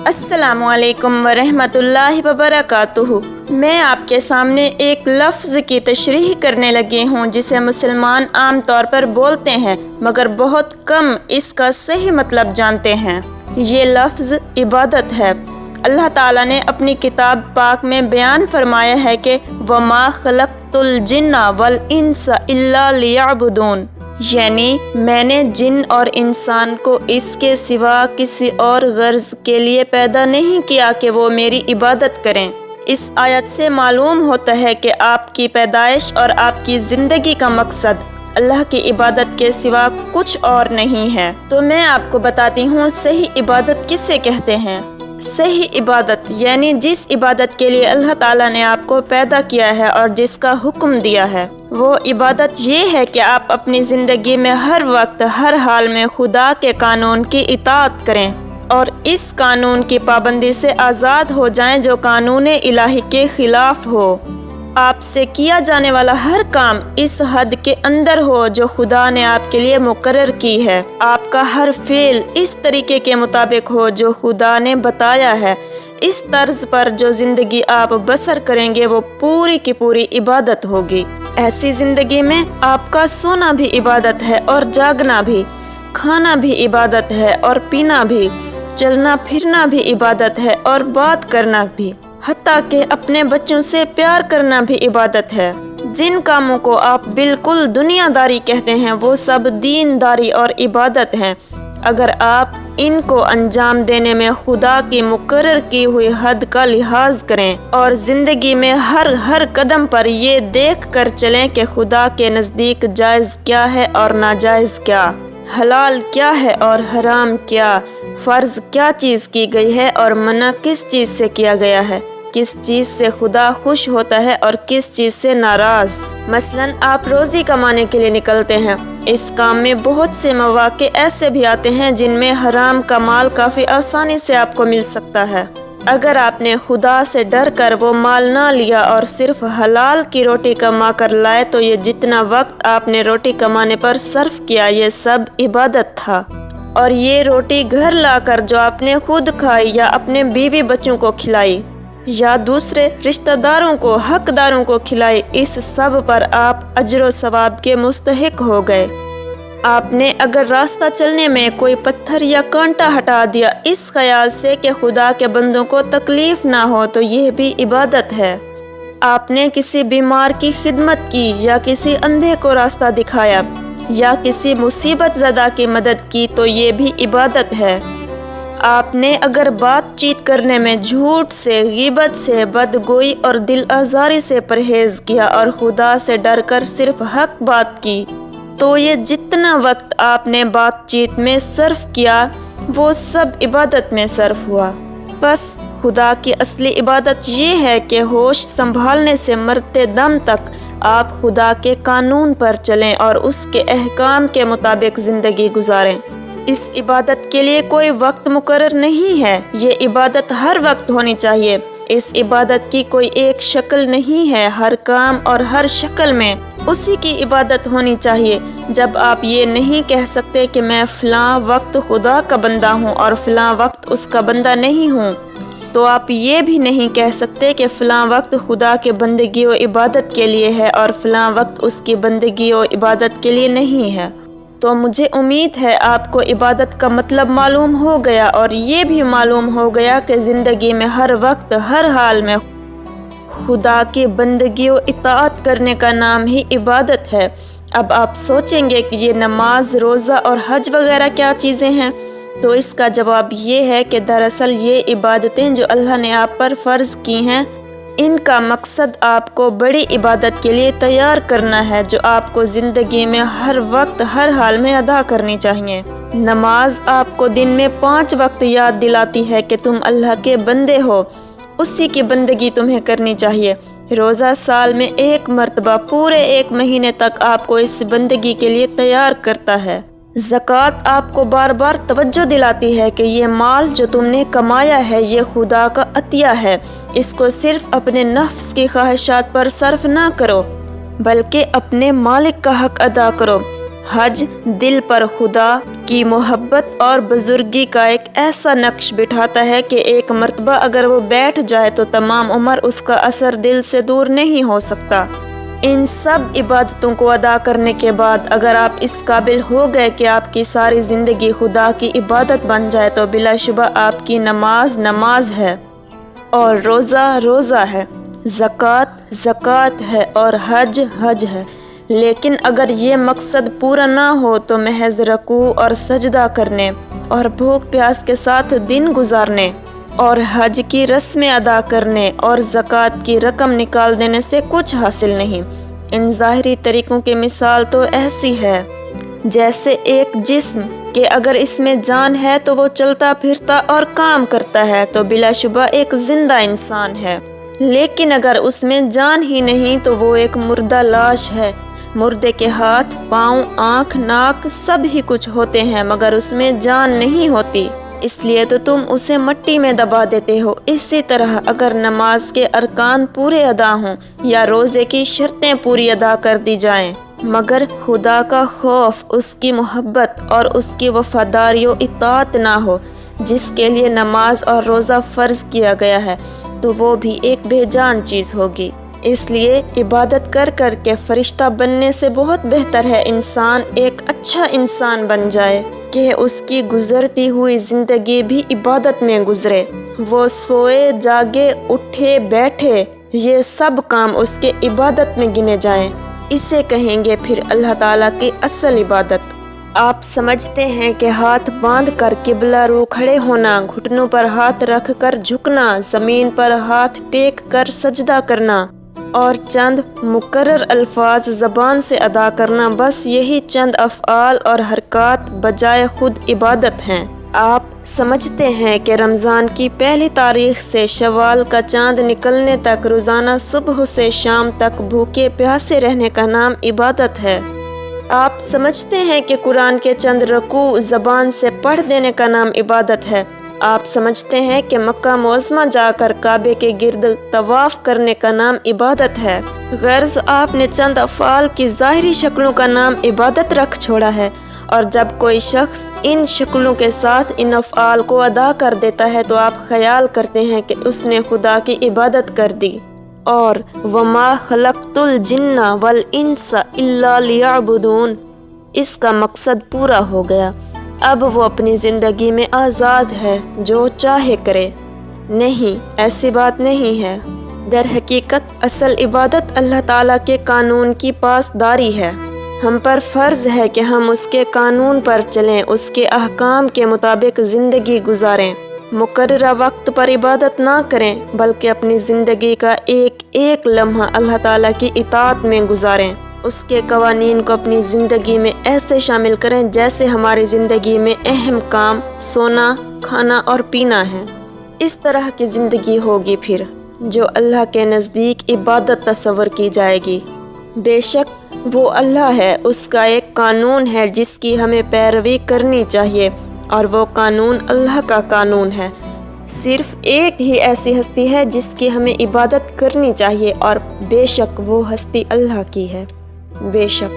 السلام علیکم ورحمۃ اللہ وبرکاتہ۔ میں آپ کے سامنے ایک لفظ کی تشریح کرنے لگی ہوں جسے مسلمان عام طور پر بولتے ہیں مگر بہت کم اس کا صحیح مطلب جانتے ہیں۔ یہ لفظ عبادت ہے۔ اللہ تعالیٰ نے اپنی کتاب پاک میں بیان فرمایا ہے کہ وَمَا خَلَقْتُ الْجِنَّ وَالْإِنسَ إِلَّا لِيَعْبُدُونَ، یعنی میں نے جن اور انسان کو اس کے سوا کسی اور غرض کے لیے پیدا نہیں کیا کہ وہ میری عبادت کریں۔ اس آیت سے معلوم ہوتا ہے کہ آپ کی پیدائش اور آپ کی زندگی کا مقصد اللہ کی عبادت کے سوا کچھ اور نہیں ہے۔ تو میں آپ کو بتاتی ہوں صحیح عبادت کسے کہتے ہیں۔ صحیح عبادت یعنی جس عبادت کے لیے اللہ تعالیٰ نے آپ کو پیدا کیا ہے اور جس کا حکم دیا ہے، وہ عبادت یہ ہے کہ آپ اپنی زندگی میں ہر وقت ہر حال میں خدا کے قانون کی اطاعت کریں اور اس قانون کی پابندی سے آزاد ہو جائیں جو قانون الہی کے خلاف ہو۔ آپ سے کیا جانے والا ہر کام اس حد کے اندر ہو جو خدا نے آپ کے لیے مقرر کی ہے۔ آپ کا ہر فعل اس طریقے کے مطابق ہو جو خدا نے بتایا ہے۔ اس طرز پر جو زندگی آپ بسر کریں گے وہ پوری کی پوری عبادت ہوگی۔ ایسی زندگی میں آپ کا سونا بھی عبادت ہے اور جاگنا بھی، کھانا بھی عبادت ہے اور پینا بھی، چلنا پھرنا بھی عبادت ہے اور بات کرنا بھی، حتیٰ کہ اپنے بچوں سے پیار کرنا بھی عبادت ہے۔ جن کاموں کو آپ بالکل دنیا داری کہتے ہیں وہ سب دین داری اور عبادت ہیں۔ اگر آپ ان کو انجام دینے میں خدا کی مقرر کی ہوئی حد کا لحاظ کریں اور زندگی میں ہر قدم پر یہ دیکھ کر چلیں کہ خدا کے نزدیک جائز کیا ہے اور ناجائز کیا، حلال کیا ہے اور حرام کیا، فرض کیا چیز کی گئی ہے اور منع کس چیز سے کیا گیا ہے، کس چیز سے خدا خوش ہوتا ہے اور کس چیز سے ناراض۔ مثلاً آپ روزی کمانے کے لیے نکلتے ہیں۔ اس کام میں بہت سے مواقع ایسے بھی آتے ہیں جن میں حرام کا مال کافی آسانی سے آپ کو مل سکتا ہے۔ اگر آپ نے خدا سے ڈر کر وہ مال نہ لیا اور صرف حلال کی روٹی کما کر لائے تو یہ جتنا وقت آپ نے روٹی کمانے پر صرف کیا یہ سب عبادت تھا، اور یہ روٹی گھر لا کر جو آپ نے خود کھائی یا اپنے بیوی بچوں کو کھلائی یا دوسرے رشتہ داروں کو حقداروں کو کھلائی، اس سب پر آپ اجر و ثواب کے مستحق ہو گئے۔ آپ نے اگر راستہ چلنے میں کوئی پتھر یا کانٹا ہٹا دیا اس خیال سے کہ خدا کے بندوں کو تکلیف نہ ہو تو یہ بھی عبادت ہے۔ آپ نے کسی بیمار کی خدمت کی یا کسی اندھے کو راستہ دکھایا یا کسی مصیبت زدہ کی مدد کی تو یہ بھی عبادت ہے۔ آپ نے اگر بات چیت کرنے میں جھوٹ سے، غیبت سے، بدگوئی اور دل آزاری سے پرہیز کیا اور خدا سے ڈر کر صرف حق بات کی تو یہ جتنا وقت آپ نے بات چیت میں صرف کیا وہ سب عبادت میں صرف ہوا۔ بس خدا کی اصلی عبادت یہ ہے کہ ہوش سنبھالنے سے مرتے دم تک آپ خدا کے قانون پر چلیں اور اس کے احکام کے مطابق زندگی گزاریں۔ اس عبادت کے لیے کوئی وقت مقرر نہیں ہے، یہ عبادت ہر وقت ہونی چاہیے۔ اس عبادت کی کوئی ایک شکل نہیں ہے، ہر کام اور ہر شکل میں اسی کی عبادت ہونی چاہیے۔ جب آپ یہ نہیں کہہ سکتے کہ میں فلاں وقت خدا کا بندہ ہوں اور فلاں وقت اس کا بندہ نہیں ہوں، تو آپ یہ بھی نہیں کہہ سکتے کہ فلاں وقت خدا کے بندگی و عبادت کے لیے ہے اور فلاں وقت اس کی بندگی و عبادت کے لیے نہیں ہے۔ تو مجھے امید ہے آپ کو عبادت کا مطلب معلوم ہو گیا اور یہ بھی معلوم ہو گیا کہ زندگی میں ہر وقت ہر حال میں خدا کی بندگی و اطاعت کرنے کا نام ہی عبادت ہے۔ اب آپ سوچیں گے کہ یہ نماز، روزہ اور حج وغیرہ کیا چیزیں ہیں؟ تو اس کا جواب یہ ہے کہ دراصل یہ عبادتیں جو اللہ نے آپ پر فرض کی ہیں، ان کا مقصد آپ کو بڑی عبادت کے لیے تیار کرنا ہے جو آپ کو زندگی میں ہر وقت ہر حال میں ادا کرنی چاہیے۔ نماز آپ کو دن میں 5 وقت یاد دلاتی ہے کہ تم اللہ کے بندے ہو، اسی کی بندگی تمہیں کرنی چاہیے۔ روزہ سال میں 1 مرتبہ پورے 1 مہینے تک آپ کو اس بندگی کے لیے تیار کرتا ہے۔ زکوٰۃ آپ کو بار بار توجہ دلاتی ہے کہ یہ مال جو تم نے کمایا ہے یہ خدا کا عطیہ ہے، اس کو صرف اپنے نفس کی خواہشات پر صرف نہ کرو بلکہ اپنے مالک کا حق ادا کرو۔ حج دل پر خدا کی محبت اور بزرگی کا ایک ایسا نقش بٹھاتا ہے کہ ایک مرتبہ اگر وہ بیٹھ جائے تو تمام عمر اس کا اثر دل سے دور نہیں ہو سکتا۔ ان سب عبادتوں کو ادا کرنے کے بعد اگر آپ اس قابل ہو گئے کہ آپ کی ساری زندگی خدا کی عبادت بن جائے تو بلا شبہ آپ کی نماز نماز ہے اور روزہ روزہ ہے، زکوٰۃ زکوٰۃ ہے اور حج حج ہے۔ لیکن اگر یہ مقصد پورا نہ ہو تو محض رکوع اور سجدہ کرنے اور بھوک پیاس کے ساتھ دن گزارنے اور حج کی رسمیں ادا کرنے اور زکوٰۃ کی رقم نکال دینے سے کچھ حاصل نہیں۔ ان ظاہری طریقوں کی مثال تو ایسی ہے جیسے ایک جسم کہ اگر اس میں جان ہے تو وہ چلتا پھرتا اور کام کرتا ہے تو بلا شبہ ایک زندہ انسان ہے، لیکن اگر اس میں جان ہی نہیں تو وہ ایک مردہ لاش ہے۔ مردے کے ہاتھ پاؤں آنکھ ناک سب ہی کچھ ہوتے ہیں مگر اس میں جان نہیں ہوتی، اس لیے تو تم اسے مٹی میں دبا دیتے ہو۔ اسی طرح اگر نماز کے ارکان پورے ادا ہوں یا روزے کی شرطیں پوری ادا کر دی جائیں مگر خدا کا خوف، اس کی محبت اور اس کی وفاداری و اطاعت نہ ہو جس کے لیے نماز اور روزہ فرض کیا گیا ہے تو وہ بھی ایک بے جان چیز ہوگی۔ اس لیے عبادت کر کر کے فرشتہ بننے سے بہت بہتر ہے انسان ایک اچھا انسان بن جائے کہ اس کی گزرتی ہوئی زندگی بھی عبادت میں گزرے۔ وہ سوئے جاگے اٹھے بیٹھے یہ سب کام اس کے عبادت میں گنے جائیں، اسے کہیں گے پھر اللہ تعالیٰ کی اصل عبادت۔ آپ سمجھتے ہیں کہ ہاتھ باندھ کر قبلہ رو کھڑے ہونا، گھٹنوں پر ہاتھ رکھ کر جھکنا، زمین پر ہاتھ ٹیک کر سجدہ کرنا اور چند مقرر الفاظ زبان سے ادا کرنا، بس یہی چند افعال اور حرکات بجائے خود عبادت ہیں۔ آپ سمجھتے ہیں کہ رمضان کی پہلی تاریخ سے شوال کا چاند نکلنے تک روزانہ صبح سے شام تک بھوکے پیاسے رہنے کا نام عبادت ہے۔ آپ سمجھتے ہیں کہ قرآن کے چند رکوع زبان سے پڑھ دینے کا نام عبادت ہے۔ آپ سمجھتے ہیں کہ مکہ معظمہ جا کر کعبے کے گرد طواف کرنے کا نام عبادت ہے۔ غرض آپ نے چند افعال کی ظاہری شکلوں کا نام عبادت رکھ چھوڑا ہے، اور جب کوئی شخص ان شکلوں کے ساتھ ان افعال کو ادا کر دیتا ہے تو آپ خیال کرتے ہیں کہ اس نے خدا کی عبادت کر دی، اور وَمَا خَلَقْتُ الْجِنَّ وَالْإِنسَ إِلَّا لِيَعْبُدُونَ، اس کا مقصد پورا ہو گیا۔ اب وہ اپنی زندگی میں آزاد ہے، جو چاہے کرے۔ نہیں، ایسی بات نہیں ہے۔ در حقیقت اصل عبادت اللہ تعالیٰ کے قانون کی پاسداری ہے۔ ہم پر فرض ہے کہ ہم اس کے قانون پر چلیں، اس کے احکام کے مطابق زندگی گزاریں، مقررہ وقت پر عبادت نہ کریں بلکہ اپنی زندگی کا ایک ایک لمحہ اللہ تعالیٰ کی اطاعت میں گزاریں، اس کے قوانین کو اپنی زندگی میں ایسے شامل کریں جیسے ہماری زندگی میں اہم کام سونا کھانا اور پینا ہے۔ اس طرح کی زندگی ہوگی پھر جو اللہ کے نزدیک عبادت تصور کی جائے گی۔ بے شک وہ اللہ ہے، اس کا ایک قانون ہے جس کی ہمیں پیروی کرنی چاہیے، اور وہ قانون اللہ کا قانون ہے۔ صرف ایک ہی ایسی ہستی ہے جس کی ہمیں عبادت کرنی چاہیے، اور بے شک وہ ہستی اللہ کی ہے۔ بے شک